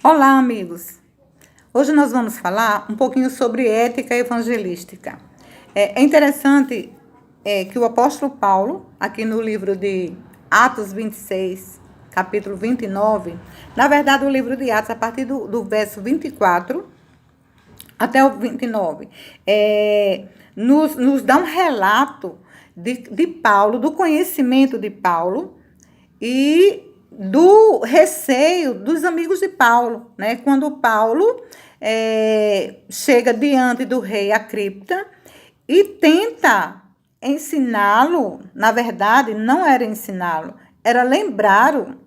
Olá, amigos! Hoje nós vamos falar um pouquinho sobre ética evangelística. É interessante que o apóstolo Paulo, aqui no livro de Atos 26, capítulo 29, na verdade o livro de Atos, a partir do verso 24 até o 29, nos dá um relato de Paulo, do conhecimento de Paulo e do receio dos amigos de Paulo, né? Quando Paulo chega diante do rei Acripta e tenta ensiná-lo, na verdade, não era ensiná-lo, era lembrá-lo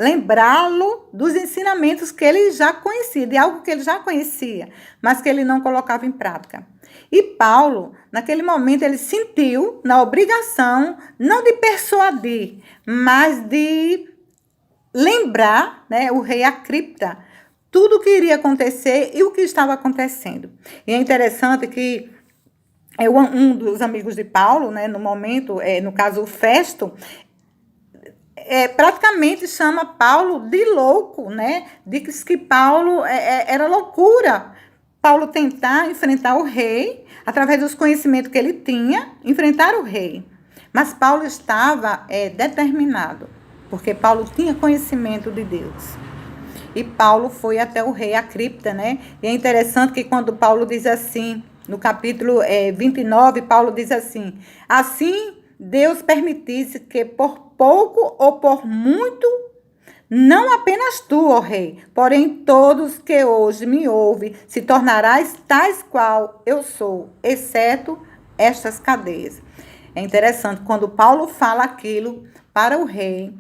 dos ensinamentos que ele já conhecia, de algo que ele já conhecia, mas que ele não colocava em prática. E Paulo, naquele momento, ele sentiu na obrigação, não de persuadir, mas de lembrar, né, o rei Acripta, tudo o que iria acontecer e o que estava acontecendo. E é interessante que um dos amigos de Paulo, né, no momento, no caso o Festo, praticamente chama Paulo de louco, né? Diz que Paulo era loucura. Paulo tentar enfrentar o rei, através dos conhecimentos que ele tinha, enfrentar o rei. Mas Paulo estava determinado, porque Paulo tinha conhecimento de Deus. E Paulo foi até o rei Acripta, né? E é interessante que quando Paulo diz assim, no capítulo 29, Paulo diz assim: assim Deus permitisse que por pouco ou por muito, não apenas tu, ó rei, porém todos que hoje me ouvem, se tornarás tais qual eu sou, exceto estas cadeias. É interessante, quando Paulo fala aquilo para o rei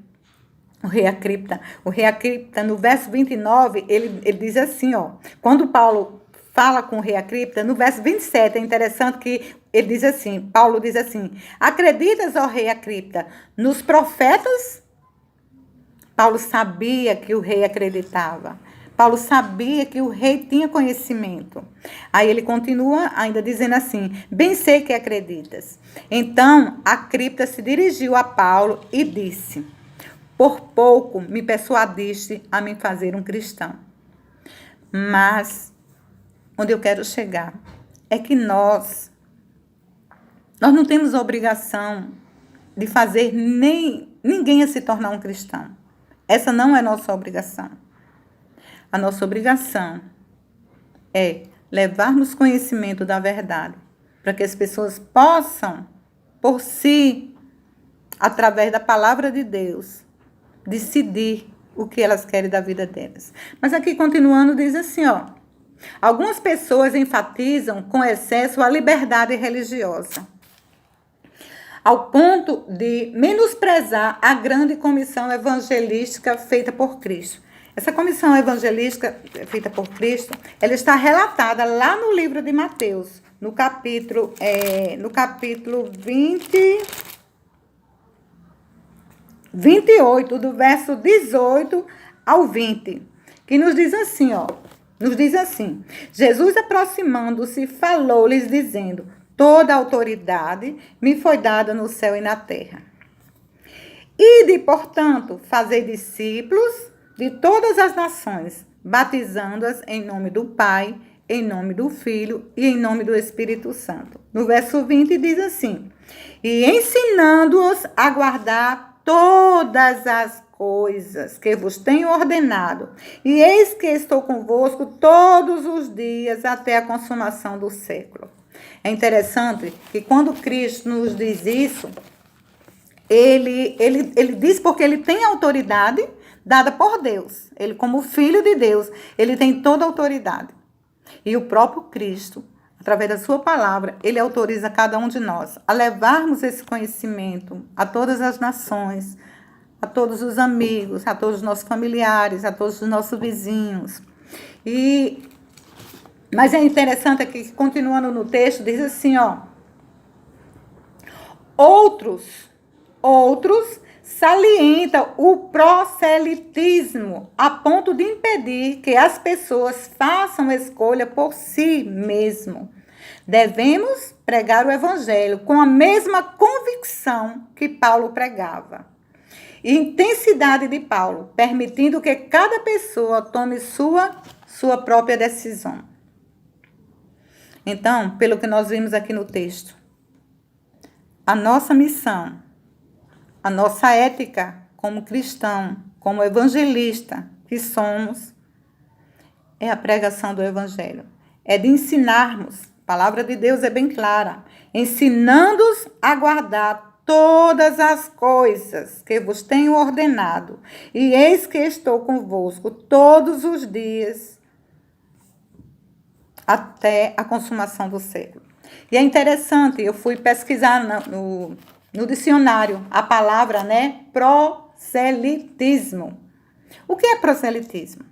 Acripta, no verso 29, ele diz assim, ó, quando Paulo fala com o rei Acripta, no verso 27, é interessante que ele diz assim, Paulo diz assim: acreditas, ó rei Acripta, nos profetas? Paulo sabia que o rei acreditava. Paulo sabia que o rei tinha conhecimento. Aí ele continua ainda dizendo assim: bem sei que acreditas. Então, Acripta se dirigiu a Paulo e disse: por pouco me persuadiste a me fazer um cristão. Mas, onde eu quero chegar, é que nós não temos a obrigação de fazer ninguém a se tornar um cristão. Essa não é nossa obrigação. A nossa obrigação é levarmos conhecimento da verdade, para que as pessoas possam, por si, através da palavra de Deus, decidir o que elas querem da vida delas. Mas aqui, continuando, diz assim, ó: algumas pessoas enfatizam com excesso a liberdade religiosa, ao ponto de menosprezar a grande comissão evangelística feita por Cristo. Essa comissão evangelística feita por Cristo, ela está relatada lá no livro de Mateus, no capítulo 28, do verso 18 ao 20, que nos diz assim, ó, Jesus, aproximando-se, falou-lhes dizendo: toda a autoridade me foi dada no céu e na terra. Ide, portanto, fazei discípulos de todas as nações, batizando-as em nome do Pai, em nome do Filho e em nome do Espírito Santo. No verso 20 diz assim: e ensinando-os a guardar todas as coisas que vos tenho ordenado, e eis que estou convosco todos os dias até a consumação do século. É interessante que quando Cristo nos diz isso, ele diz porque ele tem autoridade dada por Deus. Ele, como filho de Deus, ele tem toda a autoridade. E o próprio Cristo, através da sua palavra, ele autoriza cada um de nós a levarmos esse conhecimento a todas as nações, a todos os amigos, a todos os nossos familiares, a todos os nossos vizinhos. Mas é interessante aqui que, continuando no texto, diz assim, ó: outros salientam o proselitismo a ponto de impedir que as pessoas façam escolha por si mesmo. Devemos pregar o evangelho com a mesma convicção que Paulo pregava. E intensidade de Paulo, permitindo que cada pessoa tome sua sua própria decisão. Então, pelo que nós vimos aqui no texto, a nossa missão, a nossa ética como cristão, como evangelista que somos, é a pregação do evangelho. É de ensinarmos, a palavra de Deus é bem clara, ensinando-os a guardar todas as coisas que vos tenho ordenado, e eis que estou convosco todos os dias, até a consumação do século. E é interessante, eu fui pesquisar no dicionário a palavra, né, proselitismo. O que é proselitismo?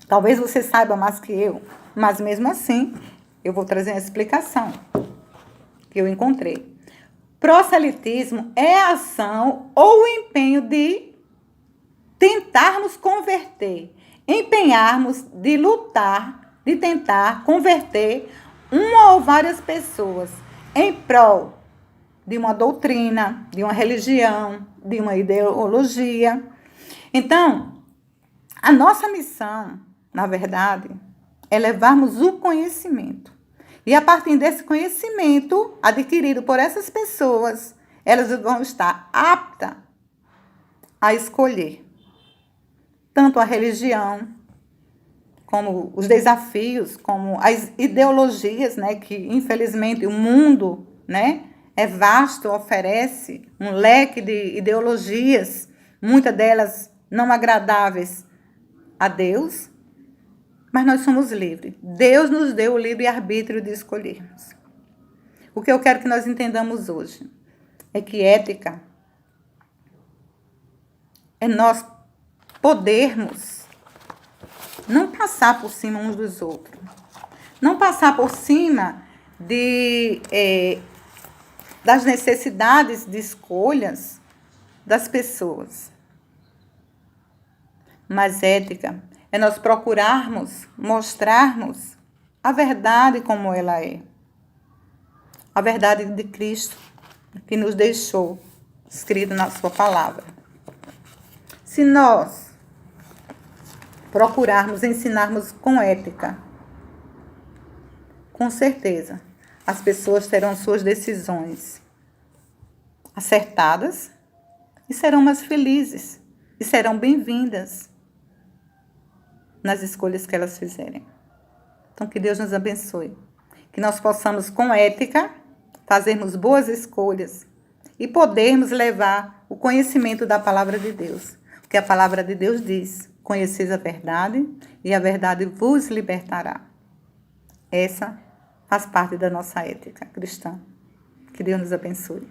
Talvez você saiba mais que eu, mas mesmo assim, eu vou trazer uma explicação que eu encontrei. Proselitismo é a ação ou o empenho de tentarmos converter, empenharmos de lutar, de tentar converter uma ou várias pessoas em prol de uma doutrina, de uma religião, de uma ideologia. Então, a nossa missão, na verdade, é levarmos o conhecimento. E a partir desse conhecimento adquirido por essas pessoas, elas vão estar aptas a escolher tanto a religião, como os desafios, como as ideologias, né, que infelizmente o mundo, né, é vasto, oferece um leque de ideologias, muitas delas não agradáveis a Deus, mas nós somos livres. Deus nos deu o livre-arbítrio de escolhermos. O que eu quero que nós entendamos hoje é que ética é nós podermos não passar por cima uns dos outros, não passar por cima das necessidades de escolhas das pessoas. Mas ética é nós procurarmos mostrarmos a verdade como ela é. A verdade de Cristo que nos deixou escrito na sua palavra. Se nós procurarmos ensinarmos com ética, com certeza, as pessoas terão suas decisões acertadas e serão mais felizes e serão bem-vindas nas escolhas que elas fizerem. Então, que Deus nos abençoe. Que nós possamos, com ética, fazermos boas escolhas e podermos levar o conhecimento da palavra de Deus. Porque a palavra de Deus diz: conheceis a verdade e a verdade vos libertará. Essa faz parte da nossa ética cristã. Que Deus nos abençoe.